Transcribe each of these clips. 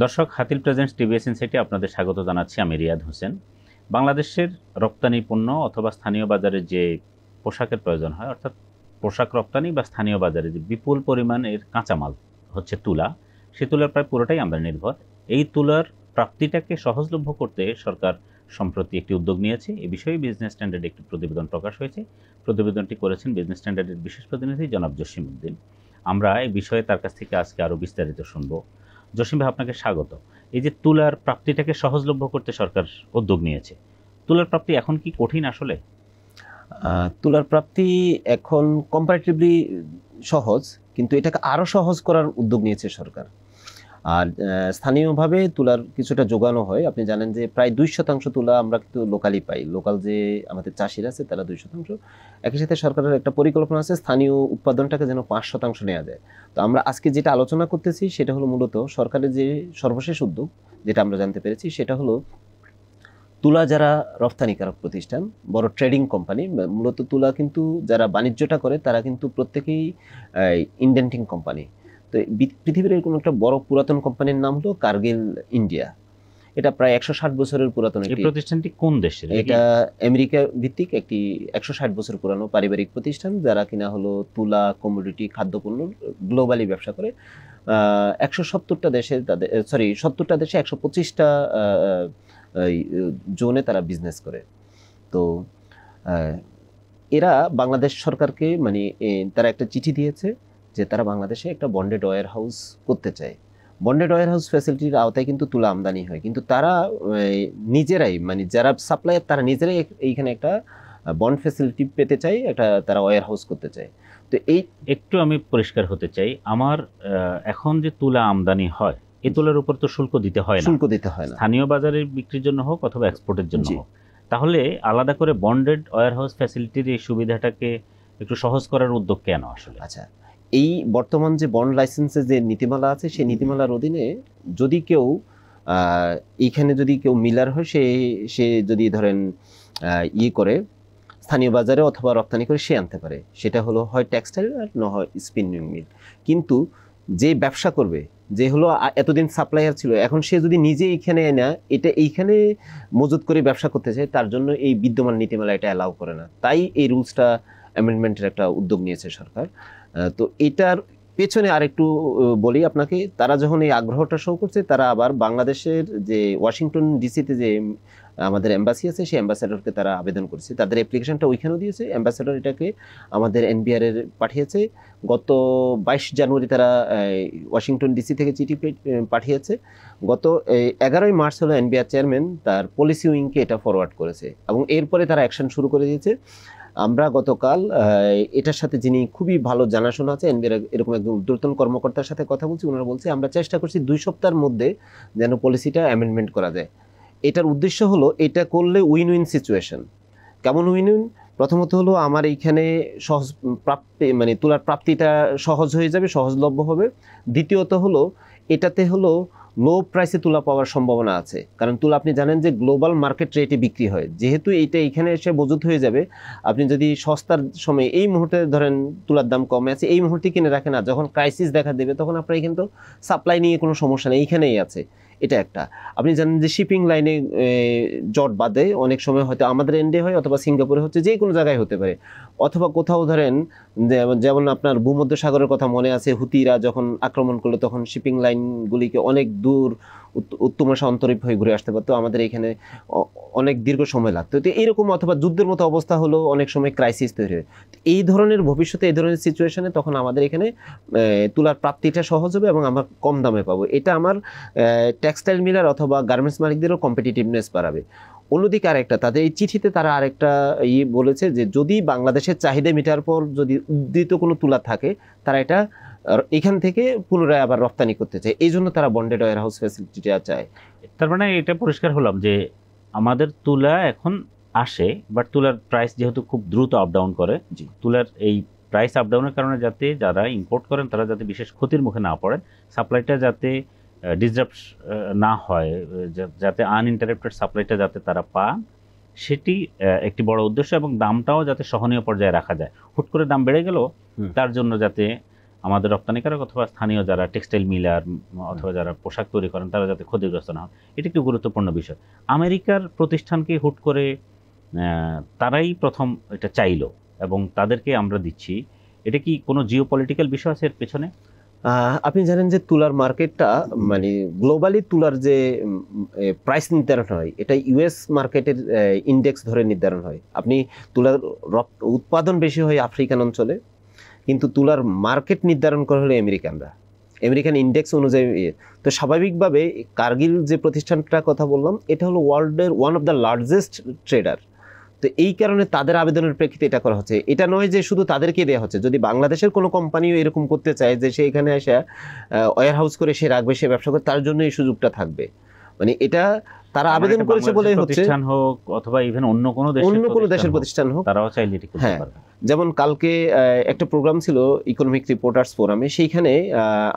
দর্শক, Hatil presents TVS ইনসাইটে আপনাদের স্বাগত জানাচ্ছি। আমি রিয়াদ হোসেন। বাংলাদেশের রপ্তানি পণ্য অথবা স্থানীয় বাজারে যে পোশাকের প্রয়োজন হয়, অর্থাৎ পোশাক রপ্তানি বা স্থানীয় বাজারে যে বিপুল পরিমাণের কাঁচামাল হচ্ছে তুলা, সে তুলার প্রায় পুরোটাই আমদানি নির্ভর। এই তুলার প্রাপ্তিটাকে সহজলভ্য করতে সরকার সম্প্রতি একটি উদ্যোগ নিয়েছে। এ বিষয়ে বিজনেস স্ট্যান্ডার্ডে একটি প্রতিবেদন প্রকাশ হয়েছে। প্রতিবেদনটি করেছেন বিজনেস স্ট্যান্ডার্ডের বিশেষ প্রতিনিধি জনাব জসিম উদ্দিন। আমরা এই বিষয়ে তার কাছ থেকে আজকে আরও বিস্তারিত শুনব। জসিম ভাই, আপনাকে স্বাগত। এই যে তুলার প্রাপ্তিটাকে সহজলভ্য করতে সরকার উদ্যোগ নিয়েছে, তুলার প্রাপ্তি এখন কি কঠিন আসলে? তুলার প্রাপ্তি এখন কম্পারেটিভলি সহজ, কিন্তু এটাকে আরও সহজ করার উদ্যোগ নিয়েছে সরকার। আর স্থানীয়ভাবে তুলার কিছুটা যোগানো হয়। আপনি জানেন যে প্রায় 2% তুলা আমরা কিন্তু লোকালি পাই। লোকাল যে আমাদের চাষিরা আছে তারা 2%। একই সাথে সরকারের একটা পরিকল্পনা আছে স্থানীয় উৎপাদনটাকে যেন 5% নেওয়া যায়। তো আমরা আজকে যেটা আলোচনা করতেছি সেটা হলো মূলত সরকারের যে সর্বশেষ উদ্যোগ, যেটা আমরা জানতে পেরেছি সেটা হলো তুলা যারা রপ্তানিকারক প্রতিষ্ঠান, বড় ট্রেডিং কোম্পানি, মূলত তুলা কিন্তু যারা বাণিজ্যটা করে তারা কিন্তু প্রত্যেকেই ইন্ডেন্টিং কোম্পানি। তো পৃথিবীর এরকম একটা বড় পুরাতন কোম্পানির নাম হলো কার্গিল ইন্ডিয়া। এটা প্রায় 160 বছরের পুরাতন। এই প্রতিষ্ঠানটি কোন দেশের? এটা আমেরিকা ভিত্তিক একটি 160 বছর পুরানো পারিবারিক প্রতিষ্ঠান, যারা কিনা হলো তুলা, কমোডিটি, খাদ্যপণ্য গ্লোবালি ব্যবসা করে। 170টা দেশে তাদের 70টা দেশে 125টা জোনে তারা বিজনেস করে। তো এরা বাংলাদেশ সরকারকে তারা একটা চিঠি দিয়েছে যে তারা বাংলাদেশে একটা বন্ডেড ওয়্যার হাউস করতে চায়। বন্ডেড ওয়্যার হাউস ফ্যাসিলিটির আওতায় কিন্তু তুলা আমদানি হয়, কিন্তু তারা নিজেরাই যারা সাপ্লায়ার তারা নিজেরাই এইখানে একটা বন্ড ফ্যাসিলিটি পেতে চায়, একটা তারা ওয়্যার হাউস করতে চায়। তো এই একটু আমি পরিষ্কার হতে চাই, আমার এখন যে তুলা আমদানি হয় এই তুলার উপর তো শুল্ক দিতে হয় না। স্থানীয় বাজারে বিক্রির জন্য হোক অথবা এক্সপোর্টের জন্য হোক, তাহলে আলাদা করে বন্ডেড ওয়্যার হাউস ফ্যাসিলিটির এই সুবিধাটাকে একটু সহজ করার উদ্যোগ কেন আসলে? আচ্ছা, এই বর্তমান যে বন্ড লাইসেন্সের যে নীতিমালা আছে সেই নীতিমালার অধীনে যদি কেউ এইখানে যদি কেউ মিলার হয়, সে যদি ধরেন করে স্থানীয় বাজারে অথবা রপ্তানি করে সে আনতে পারে। সেটা হলো হয় টেক্সটাইল আর না হয় স্পিনিং মিল। কিন্তু যে ব্যবসা করবে, যে হলো এতদিন সাপ্লায়ার ছিল, এখন সে যদি নিজে এইখানে এইখানে মজুত করে ব্যবসা করতে চায়, তার জন্য এই বিদ্যমান নীতিমালা এটা অ্যালাউ করে না। তাই এই রুলসটা অ্যামেন্ডমেন্টের একটা উদ্যোগ নিয়েছে সরকার। তো এটার পেছনে আরেকটু বলি আপনাকে, তারা যখন এই আগ্রহটা শো করছে, তারা আবার বাংলাদেশের যে ওয়াশিংটন ডিসিতে যে আমাদের এম্বাসি আছে সেই অ্যাম্বাসেডরকে তারা আবেদন করেছে, তাদের অ্যাপ্লিকেশনটা ওইখানেও দিয়েছে। অ্যাম্বাসেডর এটাকে আমাদের এনবিআর পাঠিয়েছে। গত 22 জানুয়ারি তারা ওয়াশিংটন ডিসি থেকে চিঠি পাঠিয়েছে। গত 11 মার্চ হলো এনবিআর চেয়ারম্যান তার পলিসি উইংকে এটা ফরওয়ার্ড করেছে, এবং এরপরে তারা অ্যাকশন শুরু করে দিয়েছে। আমরা গতকাল এটার সাথে যিনি খুবই ভালো জানাশোনা আছে এনবিআর এরকম একজন ঊর্ধ্বতন কর্মকর্তার সাথে কথা বলছি, ওনারা বলছে আমরা চেষ্টা করছি 2 সপ্তাহের মধ্যে যেন পলিসিটা অ্যামেন্ডমেন্ট করা যায়। এটার উদ্দেশ্য হলো এটা করলে উইন উইন সিচুয়েশন। কেমন উইন উইন? প্রথমত হলো আমার এইখানে সহজ প্রাপ্তি তুলার প্রাপ্তিটা সহজ হয়ে যাবে, সহজলভ্য হবে। দ্বিতীয়ত হলো এটাতে হলো লো প্রাইসে তুলা পাওয়ার সম্ভাবনা আছে, কারণ তুলা আপনি জানেন যে গ্লোবাল মার্কেট রেটে বিক্রি হয়। যেহেতু এইটা এখানে এসে মজুত হয়ে যাবে, আপনি যদি সস্তার সময় এই মুহূর্তে ধরেন তুলার দাম কমে আছে, এই মুহূর্তে কিনে রাখেন, না যখন ক্রাইসিস দেখা দেবে তখন আপনার কিন্তু সাপ্লাই নিয়ে কোনো সমস্যা নেই, এইখানেই আছে। এটা একটা। আপনি জানেন যে শিপিং লাইনে জট বাঁধে, অনেক সময় হয়তো আমাদের এন্ডে হয় অথবা সিঙ্গাপুরে হচ্ছে, যে কোনো জায়গায় হতে পারে। অথবা কোথাও ধরেন যেমন আপনার ভূমধ্যসাগরের কথা মনে আছে, হুতিরা যখন আক্রমণ করলো তখন শিপিং লাইনগুলিকে অনেক দূর উত্তমশা অন্তরীপ হয়ে ঘুরে আসতে পারতো, আমাদের এখানে অনেক দীর্ঘ সময় লাগতো। তো এইরকম অথবা যুদ্ধের মতো অবস্থা হলো, অনেক সময় ক্রাইসিস তৈরি হয়। এই ধরনের ভবিষ্যতে এই ধরনের সিচুয়েশনে তখন আমাদের এখানে তুলার প্রাপ্তিটা সহজ হবে এবং আমরা কম দামে পাবো। এটা আমার টেক্সটাইল মিলার অথবা গার্মেন্টস মালিকদেরও কম্পিটিটিভনেস বাড়াবে। অন্যদিকে আরেকটা, তাদের এই চিঠিতে তারা আরেকটা বলেছে যে যদি বাংলাদেশের চাহিদা মেটার পর যদি উদ্ধৃত কোনো তুলা থাকে, তারা এটা এখান থেকে পুনরায় আবার রপ্তানি করতে চায়, এই জন্য তারা বন্ডেড ওয়্যার হাউস ফ্যাসিলিটিটা চায়। তার মানে এটা পরিষ্কার হলাম যে আমাদের তুলা এখন আসে, বাট তুলার প্রাইস যেহেতু খুব দ্রুত আপ ডাউন করে, তুলার এই প্রাইস আপ ডাউনের কারণে যাতে যারা ইম্পোর্ট করেন তারা যাতে বিশেষ ক্ষতির মুখে না পড়েন, সাপ্লাইটা যাতে ডিসরাপ্ট না হয়, যাতে আনইন্টারাপ্টেড সাপ্লাইটা যাতে তারা পান, সেটি একটি বড় উদ্দেশ্য। এবং দামটাও যাতে সহনীয় পর্যায়ে রাখা যায়, হুট করে দাম বেড়ে গেল তার জন্য যাতে আমাদের রপ্তানিকারক অথবা স্থানীয় যারা টেক্সটাইল মিলার অথবা যারা পোশাক তৈরি করেন তারা যাতে ক্ষতিগ্রস্ত না হয়, এটা একটি গুরুত্বপূর্ণ বিষয়। আমেরিকার প্রতিষ্ঠানকে হুট করে তারাই প্রথম এটা চাইলো এবং তাদেরকে আমরা দিচ্ছি, এটা কি কোনো জিওপলিটিক্যাল বিষয় আছে এর পেছনে? আপনি জানেন যে তুলার মার্কেটটা মানে গ্লোবালি তুলার যে প্রাইস নির্ধারণ হয় এটা ইউএস মার্কেটের ইন্ডেক্স ধরে নির্ধারণ হয়। আপনি তুলার উৎপাদন বেশি হয় আফ্রিকান অঞ্চলে, কিন্তু তুলার মার্কেট নির্ধারণ করা হলো আমেরিকানরা, আমেরিকান ইন্ডেক্স অনুযায়ী। তো স্বাভাবিকভাবে কার্গিল যে প্রতিষ্ঠানটার কথা বললাম এটা হলো ওয়ার্ল্ডের one of the largest trader. তো এই কারণে তাদের আবেদনের প্রেক্ষিতে এটা করা হচ্ছে। এটা নয় যে শুধু তাদেরকে দেওয়া হচ্ছে, যদি বাংলাদেশের কোনো কোম্পানিও এরকম করতে চায় যে সে এখানে এসে ওয়্যার হাউস করে সে রাখবে, সে ব্যবসা করে, তার জন্য এই সুযোগটা থাকবে। মানে এটা তারা আবেদন করেছে বলে হচ্ছে, প্রতিষ্ঠান হোক অথবা ইভেন অন্য কোনো দেশের প্রতিষ্ঠান হোক, তারাও চাইলে এটি করতে পারবে। যেমন কালকে একটা প্রোগ্রাম ছিল ইকোনমিক রিপোর্টার্স ফোরামে, সেইখানে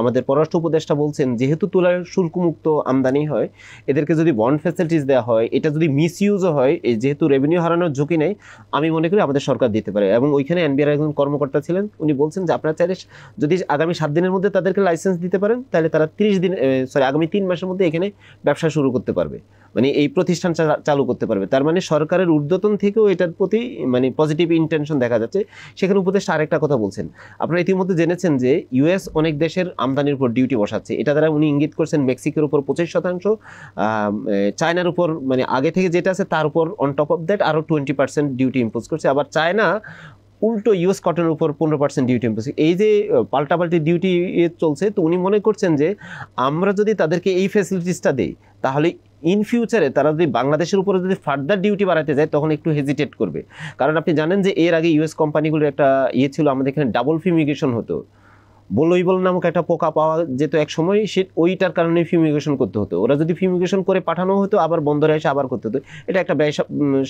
আমাদের পররাষ্ট্র উপদেষ্টা বলছেন যেহেতু তুলার শুল্কমুক্ত আমদানি হয়, এদেরকে যদি বন্ড ফ্যাসিলিটিস দেওয়া হয়, এটা যদি মিসইউজও হয়, যেহেতু রেভিনিউ হারানোর ঝুঁকি নেই, আমি মনে করি আমাদের সরকার দিতে পারে। এবং ওইখানে এনবিআর একজন কর্মকর্তা ছিলেন, উনি বলছেন যে আপনারা চাইলে যদি আগামী 7 দিনের মধ্যে তাদেরকে লাইসেন্স দিতে পারেন, তাহলে তারা আগামী 3 মাসের মধ্যে এখানে ব্যবসা শুরু করতে পারবে, মানে এই প্রতিষ্ঠান চালু করতে পারবে। তার মানে সরকারের ঊর্ধ্বতন থেকেও এটার প্রতি মানে পজিটিভ ইন্টেনশন দেখা যাচ্ছে। সেখানে উপদেষ্টা আরেকটা কথা বলছেন, আপনারা ইতিমধ্যে জেনেছেন যে ইউএস অনেক দেশের আমদানির উপর ডিউটি বসাচ্ছে। এটা দ্বারা উনি ইঙ্গিত করছেন মেক্সিকোর উপর 25%, চায়নার উপর মানে আগে থেকে যেটা আছে তার উপর অন টপ অফ দ্যাট আরও 20% ডিউটি ইম্পোজ করছে। আবার চায়না উল্টো ইউএস কটনের উপর 15% ডিউটি ইম্পোজ। এই যে পাল্টাপাল্টি ডিউটি চলছে, তো উনি মনে করছেন যে আমরা যদি তাদেরকে এই ফ্যাসিলিটিসটা দিই, তাহলে ইন ফিউচারে তারা যদি বাংলাদেশের উপরে যদি ফার্দার ডিউটি বাড়াতে যায় তখন একটু হেজিটেট করবে। কারণ আপনি জানেন যে এর আগে ইউএস কোম্পানিগুলোর একটা ছিল, আমাদের এখানে ডাবল ফিউমিগেশন হতো, বলইবল নামক একটা পোকা পাওয়া যেত এক সময়, সে ওইটার কারণে ফিউমিগেশন করতে হতো। ওরা যদি ফিউমিগেশন করে পাঠানো হতো আবার বন্দরে এসে আবার করতে হতো, এটা একটা ব্যয়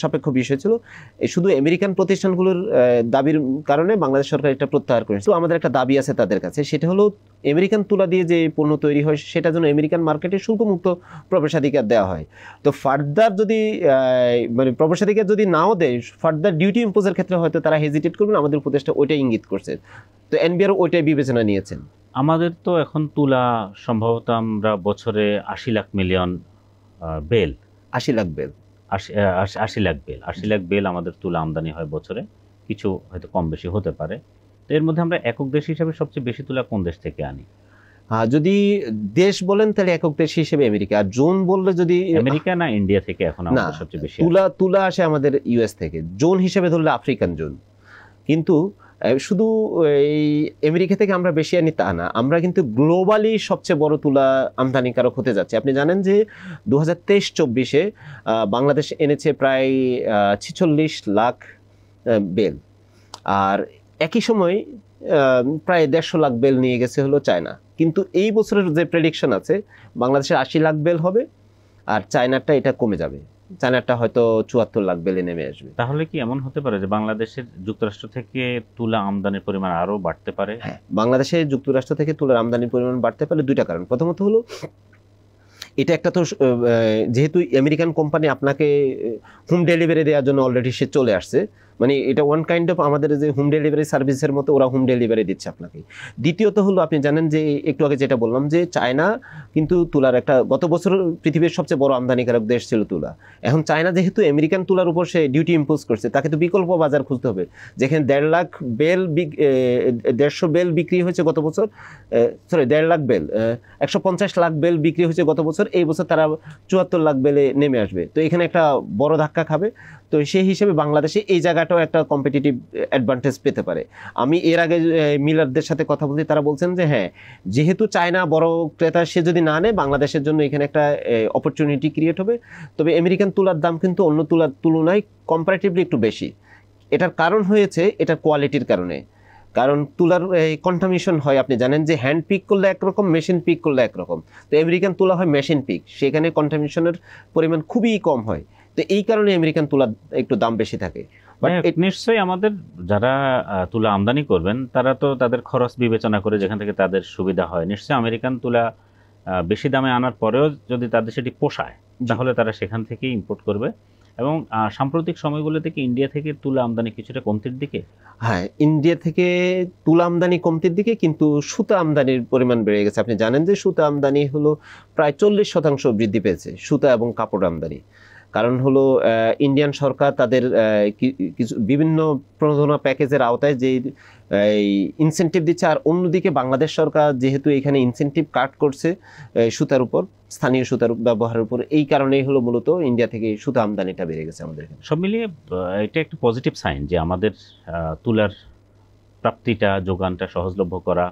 সাপেক্ষ বিষয় ছিল। শুধু আমেরিকান প্রতিষ্ঠানগুলোর দাবির কারণে বাংলাদেশ সরকার এটা প্রত্যাহার করেছে। তো আমাদের একটা দাবি আছে তাদের কাছে, সেটা হলো আমেরিকান তুলা দিয়ে যে পণ্য তৈরি হয় সেটা যেন আমেরিকান মার্কেটে শুল্কমুক্ত প্রবেশাধিকার দেওয়া হয়। তো ফার্দার যদি মানে প্রবেশাধিকার যদি নাও দেয়, ফার্দার ডিউটি ইম্পোজের ক্ষেত্রে হয়তো তারা হেজিটেট করবেন। আমাদের উপদেষ্টা ওইটাই ইঙ্গিত করছে, তো এনবিআর ওইটাই বিবেচনা নিয়েছেন। আমাদের তো এখন তুলা সম্ভবত আমরা বছরে 80 lakh million bale, 80 lakh bale 80 lakh bale আমাদের তুলা আমদানি হয় বছরে, কিছু হয়তো কম বেশি হতে পারে। তো এর মধ্যে আমরা একক দেশ হিসাবে সবচেয়ে বেশি তুলা কোন দেশ থেকে আনি? যদি দেশ বলেন তাহলে একক দেশ হিসেবে আমেরিকা, আর জোন বললে যদি আমেরিকা না ইন্ডিয়া থেকে এখন আমাদের সবচেয়ে বেশি তুলা আসে আমাদের ইউএস থেকে। জোন হিসেবে ধরলে আফ্রিকান জোন। কিন্তু শুধু এই আমেরিকা থেকে আমরা বেশি আনি তা না, আমরা কিন্তু গ্লোবালি সবচেয়ে বড় তুলা আমদানিকারক হতে যাচ্ছে। আপনি জানেন যে 2023-24-এ বাংলাদেশ এনেছে প্রায় 46 লাখ বেল, আর একই সময় প্রায় 150 লাখ বেল নিয়ে গেছে হলো চায়না। কিন্তু এই বছরের যে প্রেডিকশন আছে, বাংলাদেশের 80 লাখ বেল হবে, আর চায়নারটা এটা কমে যাবে, চায়নারটা হয়তো 74 লাখ বেলে নেমে আসবে। তাহলে কি এমন হতে পারে যে বাংলাদেশের যুক্তরাষ্ট্র থেকে তুলা আমদানির পরিমাণ আরো বাড়তে পারে? হ্যাঁ, বাংলাদেশের যুক্তরাষ্ট্র থেকে তুলার আমদানির পরিমাণ বাড়তে পারে দুইটা কারণ। প্রথমত হলো এটা একটা তো যেহেতু আমেরিকান কোম্পানি আপনাকে হোম ডেলিভারি দেওয়ার জন্য অলরেডি সে চলে আসছে, মানে এটা ওয়ান কাইন্ড অফ আমাদের যে হোম ডেলিভারি সার্ভিসের মতো ওরা হোম ডেলিভারি দিচ্ছে আপনাকে। দ্বিতীয়ত হলো আপনি জানেন যে একটু আগে যেটা বললাম যে চায়না কিন্তু তুলার একটা গত বছর পৃথিবীর সবচেয়ে বড় আমদানিকারক দেশ ছিল তুলা। এখন চায়না যেহেতু আমেরিকান তুলার উপর সে ডিউটি ইম্পোজ করছে, তাকে তো বিকল্প বাজার খুঁজতে হবে। যেখানে 1.5 লাখ বেল 150 বেল বিক্রি হয়েছে গত বছর, 1.5 লাখ বেল 150 লাখ বেল বিক্রি হয়েছে গত বছর, এই বছর তারা 74 লাখ বেলে নেমে আসবে। তো এখানে একটা বড় ধাক্কা খাবে। তো সেই হিসেবে বাংলাদেশে এই জায়গাটাও একটা কম্পিটিটিভ অ্যাডভান্টেজ পেতে পারে। আমি এর আগে মিলারদের সাথে কথা বলছি, তারা বলছেন যে হ্যাঁ, যেহেতু চায়না বড় ক্রেতা, সে যদি না নেয় বাংলাদেশের জন্য এখানে একটা অপরচুনিটি ক্রিয়েট হবে। তবে আমেরিকান তুলার দাম কিন্তু অন্য তুলার তুলনায় কম্পারেটিভলি একটু বেশি। এটার কারণ হয়েছে এটার কোয়ালিটির কারণে। কারণ তুলার কন্টামিনেশন হয়, আপনি জানেন যে হ্যান্ড পিক করলে একরকম, মেশিন পিক করলে একরকম। তো আমেরিকান তুলা হয় মেশিন পিক, সেখানে কন্টামিনেশনের পরিমাণ খুবই কম হয়। তো এই কারণে আমেরিকান তুলার একটু দাম বেশি থাকে। নিশ্চয়ই আমাদের যারা তুলা আমদানি করবেন তারা তো তাদের খরচ বিবেচনা করে যেখান থেকে তাদের সুবিধা হয়, নিশ্চয়ই আমেরিকান তুলা বেশি দামে আনার পরেও যদি তাদের সেটি পোষায় তাহলে তারা সেখান থেকেই ইম্পোর্ট করবে। এবং সাম্প্রতিক সময়গুলো থেকে ইন্ডিয়া থেকে তুলা আমদানি কিছুটা কমতির দিকে। হ্যাঁ, ইন্ডিয়া থেকে তুলা আমদানি কমতির দিকে, কিন্তু সুতা আমদানির পরিমাণ বেড়ে গেছে। আপনি জানেন যে সুতা আমদানি হলো প্রায় 40% বৃদ্ধি পেয়েছে, সুতা এবং কাপড় আমদানি। কারণ হলো ইন্ডিয়ান সরকার তাদের কিছু বিভিন্ন প্রণোদনা প্যাকেজের আওতায় যে ইনসেনটিভ দিচ্ছে, আর অন্যদিকে বাংলাদেশ সরকার যেহেতু এখানে ইনসেনটিভ কাট করছে সুতার উপর, স্থানীয় সুতার ব্যবহারের উপর, এই কারণেই হলো মূলত ইন্ডিয়া থেকে সুতা আমদানিটা বেড়ে গেছে আমাদের এখানে। সব মিলিয়ে এটা একটা পজিটিভ সাইন যে আমাদের তুলার প্রাপ্তিটা, যোগানটা সহজলভ্য করা,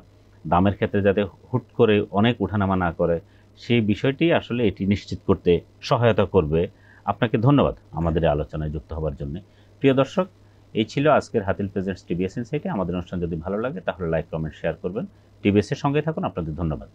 দামের ক্ষেত্রে যাতে হুট করে অনেক উঠানামা না করে, সেই বিষয়টি আসলে এটি নিশ্চিত করতে সহায়তা করবে। আপনাকে ধন্যবাদ আমাদের এই আলোচনায় যুক্ত হওয়ার জন্য। প্রিয় দর্শক, এই ছিল আজকের হাতিল প্রেজেন্টস টিবিএস ইনসাইটে। আমাদের অনুষ্ঠান যদি ভালো লাগে তাহলে লাইক, কমেন্ট, শেয়ার করবেন। টিবিএস এর সঙ্গে থাকুন। আপনাদের ধন্যবাদ।